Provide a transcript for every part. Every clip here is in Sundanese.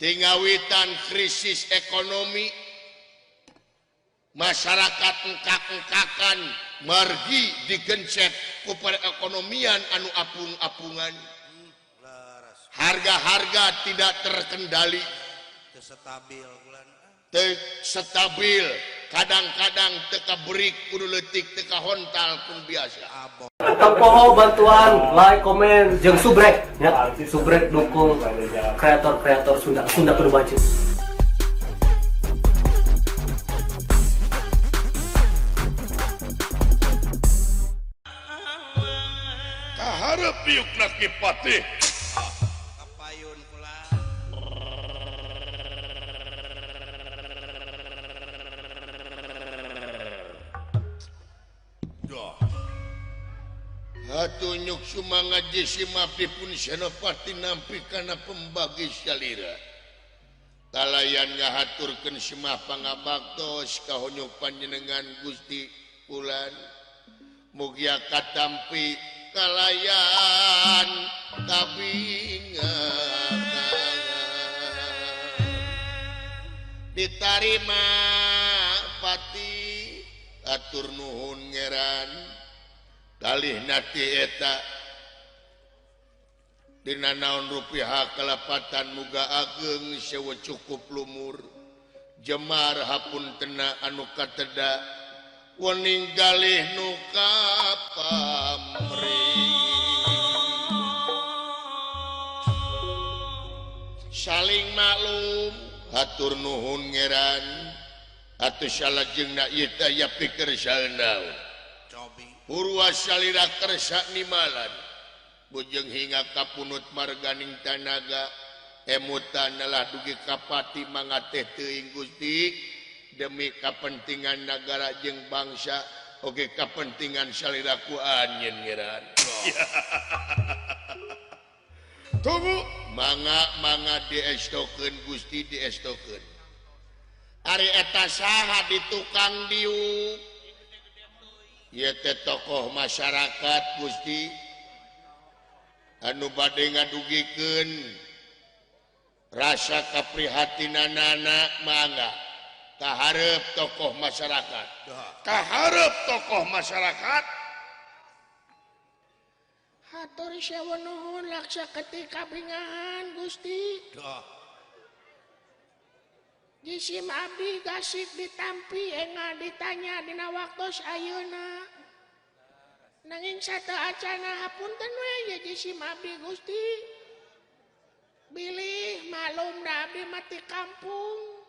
Tingawitan krisis ekonomi masyarakat engkak-engkakan margi digencet ku perekonomian anu apung-apungan. Harga-harga tidak terkendali, stabil, kadang-kadang teka berik kudu leutik teka hontal pun biasa. Tempoho bantuan like, komen, jeung subrek ya. Subrek dukung kreator-kreator Sunda Kudu Bacin. Kaharep piukna Kipatih. Kapayun pula. Hatunyuk sumangat jesimapi pun senopati nampi kana pembagi syalira. Talayan ngahaturkeun semah pangabaktos kahonyuk panjenengan Gusti Ulan. Mugia katampi kalayan kabingan. Ditarima pati atur nuhun ngeran. Kalih nati eta dina naon rupiah kalapatan muga ageng sewa cukup lumur jemar hapun tena anu kateda wening galih nu kapamri saling maklum hatur nuhun ngeran atuh salajengna ieu teh aya pikir saeunaun Purwa salira kersa nimalan bujeng hingga kapunut marganing tanaga emutan nalah dugi kapati mangateh teuing Gusti demi kapentingan negara jeung bangsa oge kapentingan salira ku anjeun ngeran. Tunggu mangga diestokeun Gusti diestokeun. Ari eta saha di tukang diuk ieu teh tokoh masyarakat Gusti anu bade ngadugikeun rasa kaprihatinanana mangga kaharep tokoh masyarakat. Kaharep tokoh masyarakat. Hatur sewu nuhun laksa ketika bingahan Gusti. Jisim abdi gasik ditampi enga ditanya dina waktos ayeuna. Nanging satu acana hapunten we ya jisim abdi Gusti. Bilih malum da abdi mati kampung.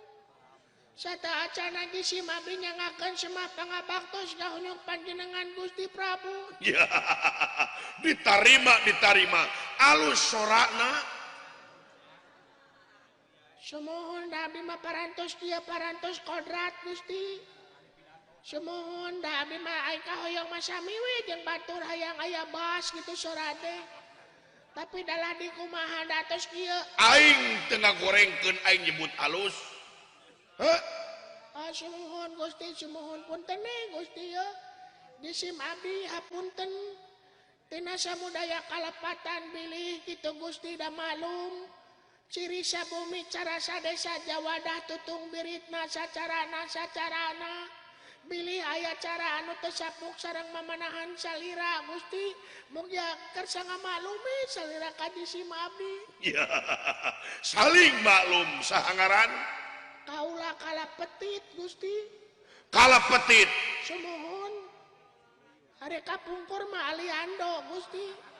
Satu acana jisim abdi nyangakeun semah pangabaktos dahunuk panjenengan Gusti Prabu. Ya, ditarima. Alus sorakna. Semohon da abdi mah parantos kieu parantos kodrat Gusti. Semohon da abdi mah ai kahoyong masami we jeung batur hayang aya bas kitu sorade. Tapi dalah di kumaha datos kieu. Aing teu ngagorengkeun aing nyebut alus. Heh? Semohon Gusti, semohon punten Gusti ya. Jisim abdi hapunten tina samudaya kalapatan bilih kitu Gusti da malum. Ciri sabumi cara sadesa jawadah tutung biritna sacarana bilih aya cara anu teu sapuk sareng mamanahan salira Gusti mugia kersa ngamaklumi salira ka jisim abdi. Ya, saling maklum sahangaran. Kaula kalapetit Gusti. Kalapetit. Semohon hari kapungkur mah aliando Gusti.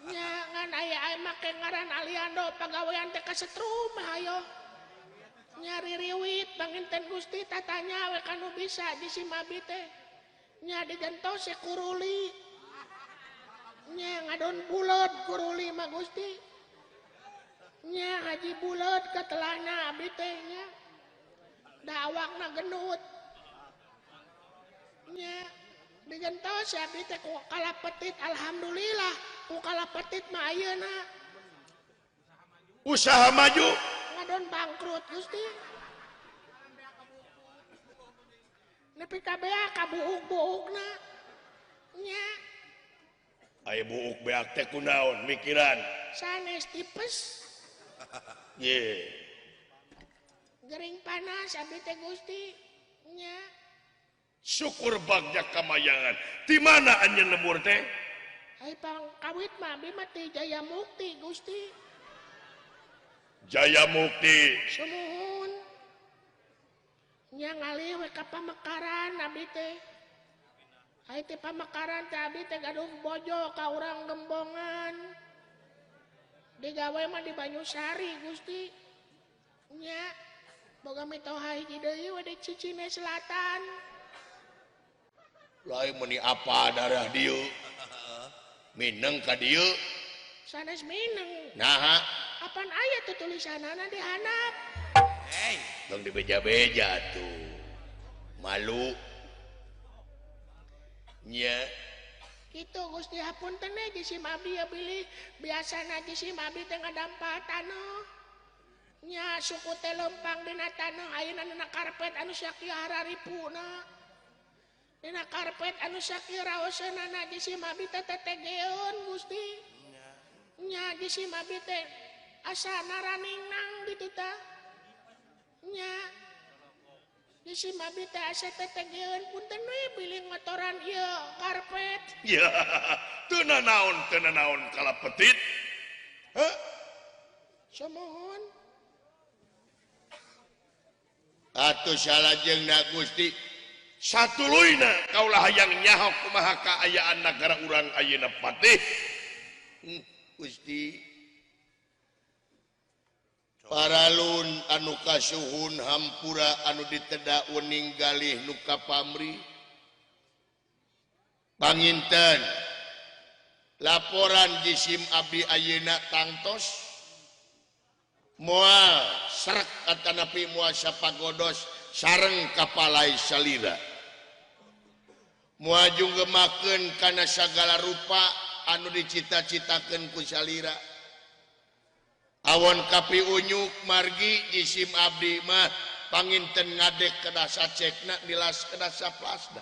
Nya ngan aya make ngaran aliando pagawean teh kasetrum hayo. Nyari riwit panginten Gusti tatanya we kanu bisa jisim abdi teh. Nya digentos kuruli. Nya ngadon buleud kuruli mah Gusti. Nya haji buleud katelahna abdi teh nya. Da awakna gendut. Nya digentos abdi teh ku kalapetit alhamdulillah. Ku kalapetit mah ayeuna usaha maju ngadon bangkrut Gusti. Nepi kabeh kabuuk-buukna nya Aya buuk beak teh kunaon mikiran. Sanes tipes. Ye. Gering panas abdi teh Gusti. Nya. Syukur bagja kamayangan. Di mana anjeun lembur teh? Ai pangkawit mah abdi mah teh Jaya Mukti Gusti. Jaya Mukti. Sumuhun. Nya ngalih we ka pamekaran abdi teh. Ai teh pamekaran teh abdi teh gaduh bojo ka urang Gembongan. Digawe mah di Banyusari Gusti. Nya boga mitoha hiji deui we di Cicine Selatan. Lain meni apa darah dieu? Mineng ka dieu? Sanes mineng. Nah, Apaan aya tuh tulisanana di handap? Hei, dong dibeja-beja tuh. Malu. Nya. Gitu Gusti hapunten jisim abdi ya pilih biasana jisim abdi teh ngadampa taneuh. Nya suku teh lempang dina taneuh ayeuna dina karpet anu sakieu hararipuna. Dina karpet anu sakieu raoseunana jisim abdi teh tetegeun Gusti. Nya jisim abdi teh asana raningnang gitu tah. Nya jisim abdi teh asa tetegeun punten we pilih ngotoran ieu karpet. Ya, teu nanaon kalapetit. Hah? Samohon. Atuh salajengna Gusti satuluyna kaulah hayang nyaho kumaha kaayaan nagara urang ayeuna patih. Gusti paralun anu kasuhun hampura anu ditedak wening galih nu kapamri panginten laporan jisim abdi ayeuna tangtos moal srek atanapi moal sapagodos sareng kapalai salira moal junggemakeun kana sagala rupa anu dicita-citakeun ku salira awon kapi unyuk margi jisim abdi mah panginten ngadek kedah sacekna nilas kedah saplasna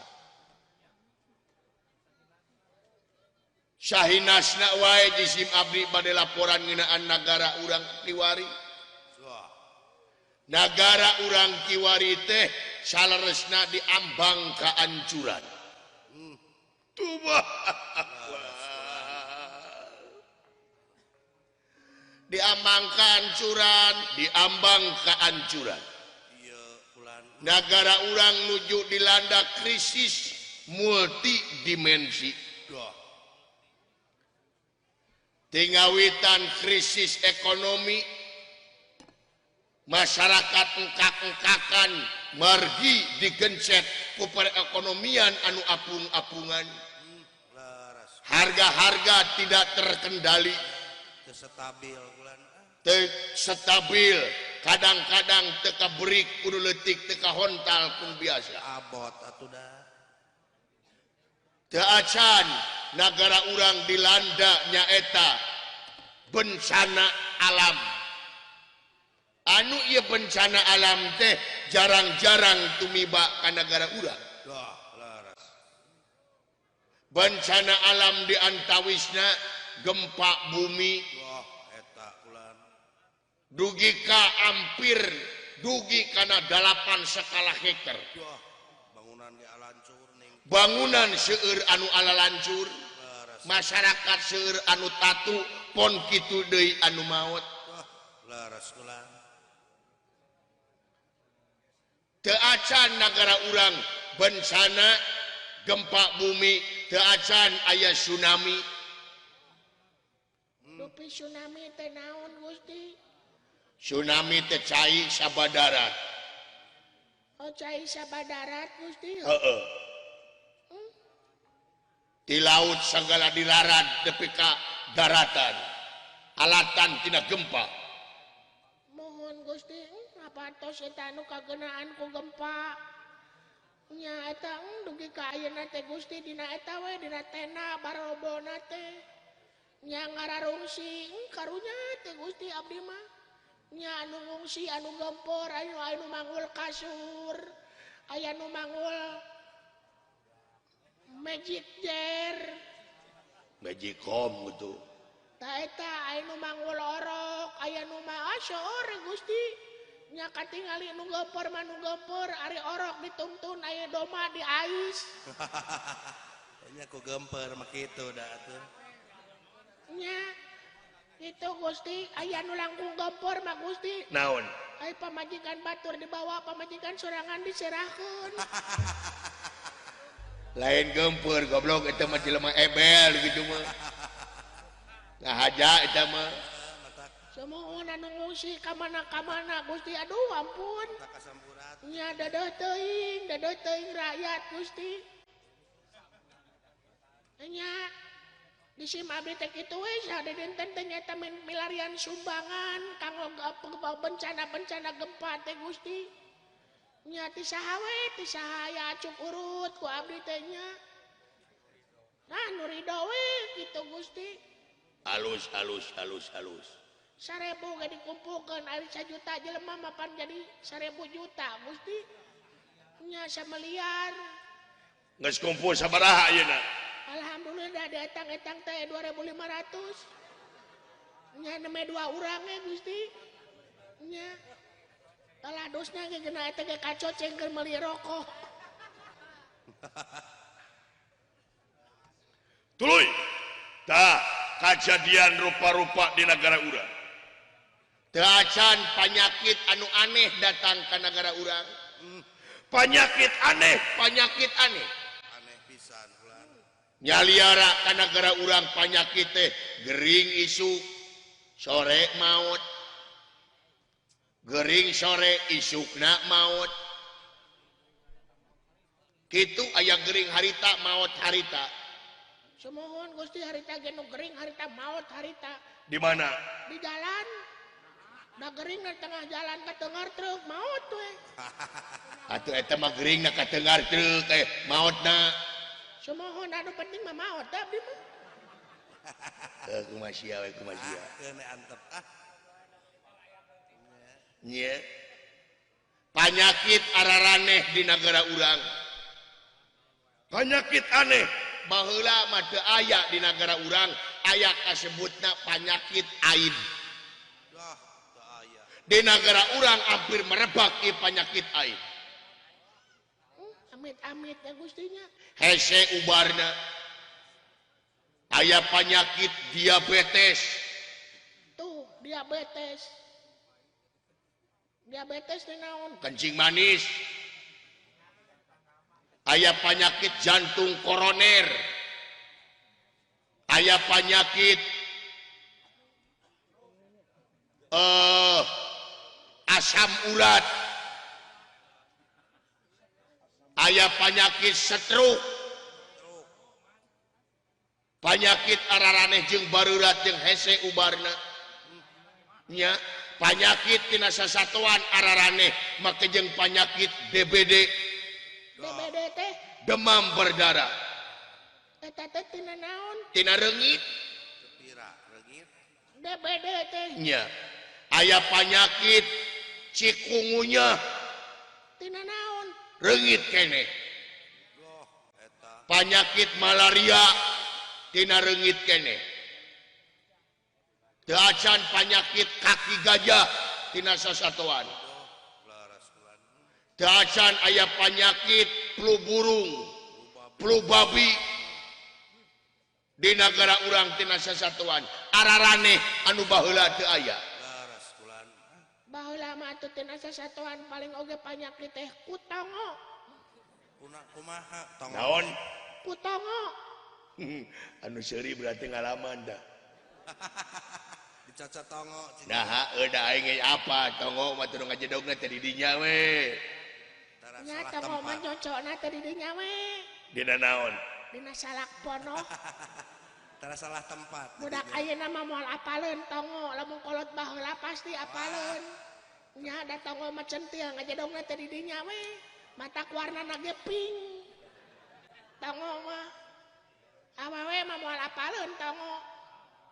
sahinasna wae jisim abdi bade laporan ngeunaan nagara urang Kiwari. Nagara urang Kiwari teh saleresna diambang kaancuran. Tubah. Diambang kaancuran, diambang kaancuran. Nagara urang nuju dilanda krisis multidimensi. Tingawitan krisis ekonomi, masyarakat engkak-engkakan margi digencet ku perekonomian anu apung-apungan. Harga-harga tidak terkendali, stabil, kadang-kadang teka berik kudu leutik teka hontal pun biasa. abot atuh Teu acan nagara urang dilanda nyaeta bencana alam. Anu ieu bencana alam teh jarang-jarang tumiba ka negara urang. Bencana alam di antawisna gempa bumi. Dugi ka hampir dugi kana 8 skala hektar. Bangunan seueur anu ala lancur, masyarakat seueur anu tatu, pon kitu deui anu maot. Teu acan nagara urang bencana gempa bumi, teu acan aya tsunami. Dupi tsunami teh naon Gusti? Tsunami teh cai sabadarat. Oh cai sabadarat Gusti. Heeh. Di laut segala dilarad tepi ka daratan. Alatan tina gempa. Mohon Gusti, ngapatos eta anu kageunaan ku gempa. Nya eta dugi ka ayeuna teh Gusti dina eta we dina tenda barobona teh. Nya ngararungsi karunya teh Gusti abdi mah. Nya anu ngungsi anu gempor anu mangul kasur, aya nu mangul Magic Jar. Magicom gitu. Eta aya nu manggul orok, aya nu mah sore Gusti. Nya katingali nu gempeur mah nu gempeur, ari orok dituntun aya doma di ais. Nya ku gempeur mah kitu da atuh. Nya itu Gusti, aya nu langkung gempeur mah Gusti. Naon? Ai pamajikan batur dibawa, pamajikan sorangan diserahkeun. Lain gempeur goblok eta mah jelema ebel gitu mah. Ngahaja eta mah. Semohon anu ngungsi ka mana-kamana Gusti. Aduh ampun. Kasampurat. Nya dadah teuing rakyat Gusti. Nya di sim abdi teh kitu we sada dinten teh nyata milarian sumbangan kanggo bencana gempa teh Gusti. Nya ti saha we ti sahaya acuk urut ku abdi teh nya. Nah nu ridho we kitu Gusti. Halus. 1000 ge dikumpulkeun ari 1 juta jelema mapan jadi 1000 juta Gusti. Nya 1 miliar. Geus kumpul sabaraha ayeuna? Alhamdulillah datang-etang teh 2500. Nya neme 2 urang Gusti. Nya kaladosna ge geuna eta ge kacocengkeun meuli rokok. Tuluy. Tah kajadian rupa-rupa di negara urang. Teu acan panyakit anu aneh datang ke negara urang. Penyakit aneh. Aneh pisan ulan. Nyaliara ka negara urang panyakit teh gering isuk sore maut. Gering sore isukna maut. Kitu aya gering harita maut harita. Semohon Gusti harita ge nu gering harita maut harita. Di mana? Di jalan. Da gering na tengah jalan ka teungar truk maut we. Atuh eta mah gering na ka teungar truk mautna. Semohon anu penting mah maut da abdi mah. Kumaha sia we kumaha sia. Keune antep Nya. Panyakit araraneh di negara urang. Panyakit aneh baheula mah teu aya di negara urang, aya kasebutna panyakit aid. Dah teu aya. Di negara urang hampir merebak ieu panyakit aid. Amit-amit ya Gustinya. Hese ubarna. Aya panyakit diabetes. Tuh, diabetes. Diabetes teh naon? Kencing manis. Aya penyakit jantung koroner. Aya penyakit asam urat. Aya penyakit stroke. Penyakit araraneh jeung barurat jeung hese ubarna. Nya penyakit tina sasatuan araraneh make jeung penyakit DBD. DBD teh Demam berdarah. eta teh tina naon? Tina reungit. Pira reungit. DBD teh Nya. Aya penyakit cikungunya. tina naon? Reungit keneh. Goh eta. Penyakit malaria tina reungit keneh. Teu acan penyakit kaki gajah tina sasatuan. Laras ulan. Teu acan aya penyakit flu burung, flu babi di negara urang tina sasatuan. Araraneh anu baheula teu aya. Laras ulan. Baheula mah atuh tina sasatuan paling oge panyakit teh kutongo. Kumaha tong. Naon? Kutongo. Anu seuri berarti ngalaman dah. Dicaca tongo. Nah, da aing ge apa tongo mah teu ngajedogna teh di dinya we. Nya tongo mah nyocokna teh di dinya we. Dina naon? Dina salak pono. Tara salah tempat. Budak ayeuna mah moal apaleun tongo, lamun kolot baheula pasti apaleun. Nya da tongo mah centil ngajedogna teh di dinya we. Mata warnana ge pink. Tongo mah awewe mah moal apaleun tongo.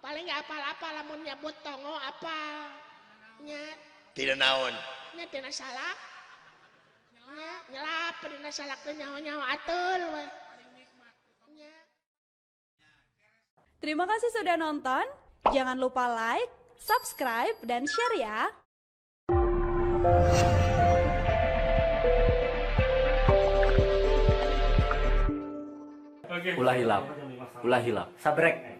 Paling gak apal-apal lamun nyebut tongo apal. Nya Tina naon? nya tina salak. Nya nyelap dina salak teh nyawa-nyawa atul we. Nya Terima kasih sudah nonton. Jangan lupa like, subscribe, dan share ya. Ulah hilap. Sabrek.